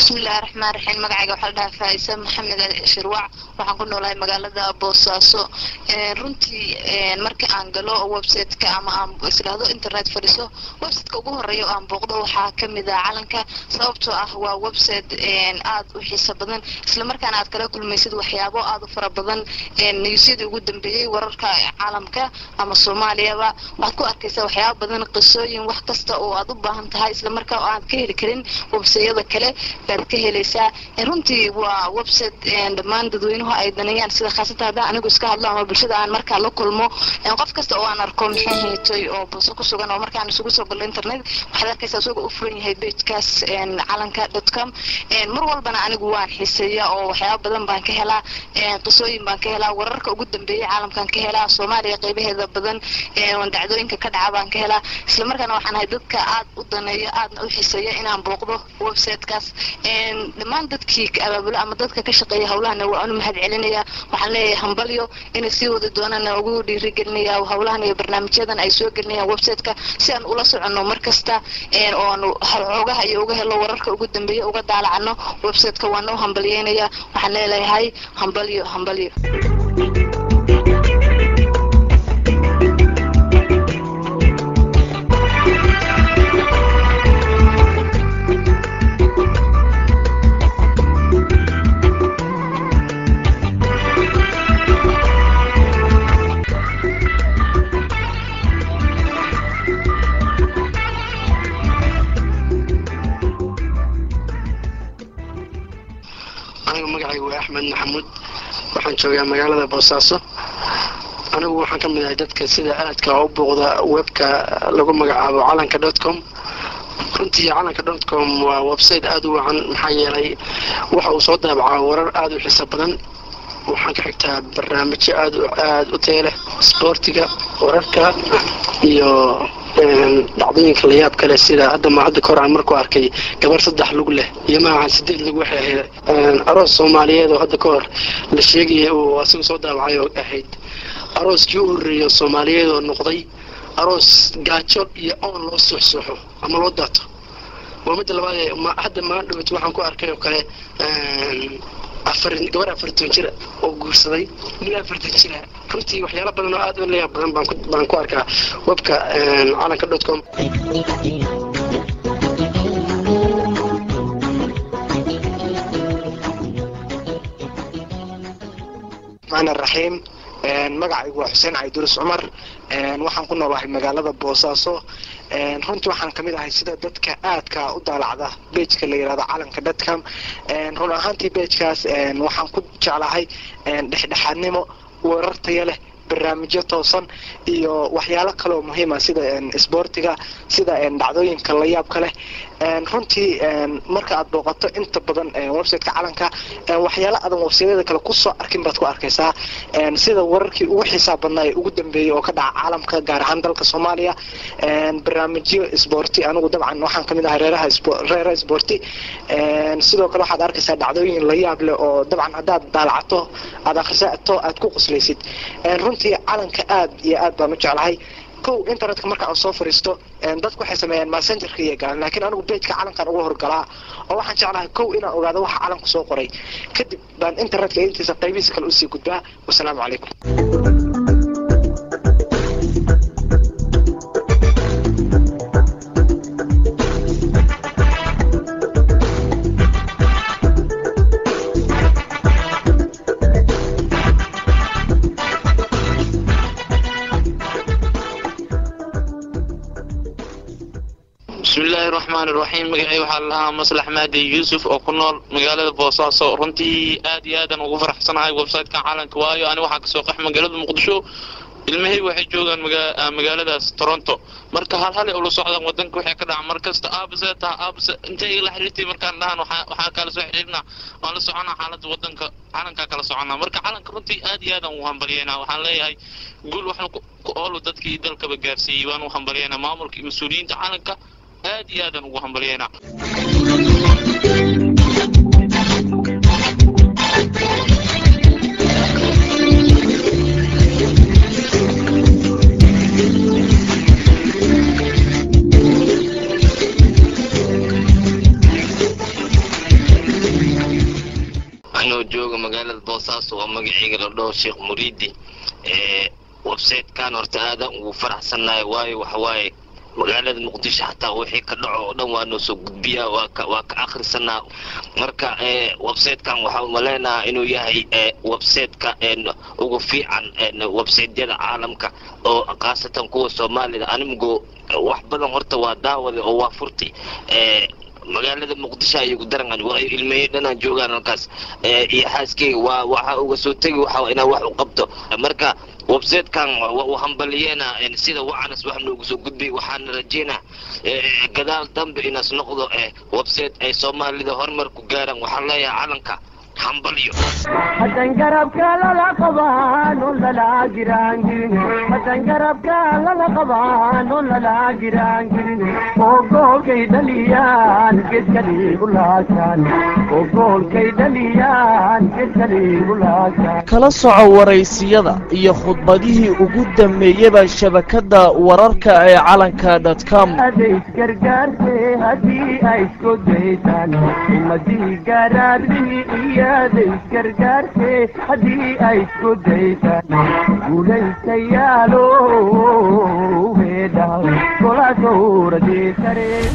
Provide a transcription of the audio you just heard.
بسم الله الرحمن الرحيم مقعد وحلها فايسة محمد الشروع waxaan ku noolahay magaalada Boosaaso runtii markii aan galo website-ka ama aan islaado internet fadhiso website-ka ugu horeeyo aan booqdo waxa kamid ah calanka sababtoo ah waa website aad u xiiso badan isla markaana aad kala kulmaysid waxyaabo aad u fara badan newsyada ugu dambeeyay wararka caalamka ama Soomaaliyaba waxaad ku arkaysaa waxyaabo badan qisooyin wax kasta oo aad u baahan tahay isla markaa oo aad ka heli karin website-yada kale baad ka helaysaa runtii waa website dhammaan dadweynaha ay danayaan sida khaasatan anigu iska hadlo ama bulshada aan markaa la kulmo qof kasta oo aan arko maxay heetay oo booso ku sugan oo markaan isugu soo galay internet waxaad arkaysaa soo u furan yahay page-kaas calanka.com mar walbana anigu waan xiiseeyaa oo waxyaabo badan baan ka helaa qisooyin baan ka helaa wararka ugu dambeeyay caalamkan ka helaa Soomaaliya qaybaheeda badan dhacdooyinka ka dhaca baan ka helaa isla markaana waxaan ahay dadka aad u daneeyo aad u xiiseeya inaan booqdo website-kaas dhammaan dadkii abaabula ama dadka ka shaqeeya hawlaha waa celinaya waxaan leeyahay hambalyo in si wada doonana ugu dhiirigelinaya hawlahan iyo barnaamijyadan ay soo gelinayaan website-ka si aan ula socono markasta oo aan xogaaha iyo uga helo wararka ugu dambeeyay uga daalacano website-ka waan u hambalyeynaya waxaan leeyahay hambalyo أحمد محمود waxaan joogaa magaalada Boosaaso anigu waxaan ka mid ahay dadka sida aadka u booqda webka lagu magacaabo calanka.com runtii calanka.com waa website aad u wacan maxaa yeelay waxa uu soo daabacaa warar aad u xiiso badan waxaan ka xigtaa barnaamijyo aad u tayo leh sportiga wararka iyo dhacdooyinka la yaab kale sida hadda koraan markuu arkay gabar 3 lug leh iyo maahan 8 lug waxay ahayd aroos Soomaaliyeed oo hadda koor la sheegay oo asagu soo daabacay oo ahayd arooskii u horeeyay Soomaaliyeed oo noqday aroos gaajo iyo on loo suuxsuuxo ama loo daato waa mid labaad hadda ma dhawt waxaan ku arkay oo kale gabar 40 jir oo guursaday nin 40 jir runtii waxyaalo badan oo aad u leeyahay badan baan ku arkaa webka calanka.com معنا الرحيم magacaygu waa Xuseen Cayduris Umar waxaan ku noolahay magaalada Boosaaso runtii waxaan kamid ahay sida dadka aadka u daalacda page-ka la yiraahdo calanka.com run ahaantii page-kaas waxaan ku jeclahay dhexdhexaadnimo warar tayo leh barnaamijyo toosan iyo waxyaalo kale oo muhiim ah sida sportiga sida dhacdooyinka la yaab kale runtii marka aad booqato inta badan website-ka calanka waxyaalo adan website-yada kale ku soo arkin baad ku arkaysaa sida wararkii ugu xiisaha badnaa ugu dambeeyay oo ka dhaca caalamka gaar ahaan dalka Soomaaliya barnaamijyo sporti anigu dabcan waxaan kamid ahay reeraha sporti sidoo kale waxaad arkaysaa dhacdooyin la yaab leh oo dabcan hadaad daalacato aad akhrisato aad ku qoslaysid runtii calanka aad iyo aad baan u jeclahay kow internetka marka aan soo fariisto dadku waxay sameeyaan messenger-ka iyo galan laakiin anigu page-ka calankan ugu horgalaa oo waxaan jeclahay kow inaan ogaado waxa calanku soo qoray kadib baan internetka intiisa qaybihiisa kale u sii gudbaa wassalaamu calaykum بسم الله الرحمن الرحيم مقعي وحالها مصلح مادي يوسف oo ku nool magaalada Boosaaso runtii aad iyo aadan ugu faraxsanahay website-ka calanka waayo ani waxa ka soo qax magaalada Muqdisho ilmahay waxay joogan magaaladaas Toronto marka hal ula socdaan wadanka waxay ka dhacay markasta aabse intay la xiriirtay markaan dhahan waxa kala soo xiriirna oo la soconaa xaaladda wadanka calanka kala soconaa marka calanka runtii aad iyo aadan u hambalyeynaa waxaan leeyahay guul waxaan ku oolo dadkii dalka gaarsiiyay waan u hambalyeynaa maamulka iyo mas'uuliyiinta calanka aad iyo aadan ugu hambalyeynaa dhaho Sheekh Muriidi website kan horta aadan ugu faraxsanahay waayo waxa waaye magaalada Muqdisho xataa wixii ka dhaco oo dhan waa noo soo gudbiyaa waa ka akhrisanaa marka website kan waxa uu maleynaa inuu yahay website ka ugu fiican website-yada caalamka oo qaasatan kuwa Soomaalida animgo wax badan horta waa daawada oo waa furti magaalada Muqdisho ay ugu daran waa ilmeeyadana joogaan halkaas iyo xaaskeyga waxa uga soo tagi waxa inaa wax u qabto marka website kan uu hambaliyena sida wacanas wax noogu soo gudbay waxaan rajeynaa gadaal dambe inaas noqdo website ay Soomaalida horumar ku gaaraan waxaan leeyahay calanka hambalyo hadan garabka la qabaan la jiraan hadan garabka la qabaan la jiraan oo goolkay dhaliyaan gedkali ulaasan oo goolkay dhaliyaan gedkali ulaasan kala soco waraysiyada iyo khudbadihii ugu dambeeyay shabakada wararka ee calanka.com adeeg gargaarse hadii ay isku daytaan umadii garaadii adeeg gargaarse hadii ay isku daytaan guulaystayaalo heedha kula sawradii sareen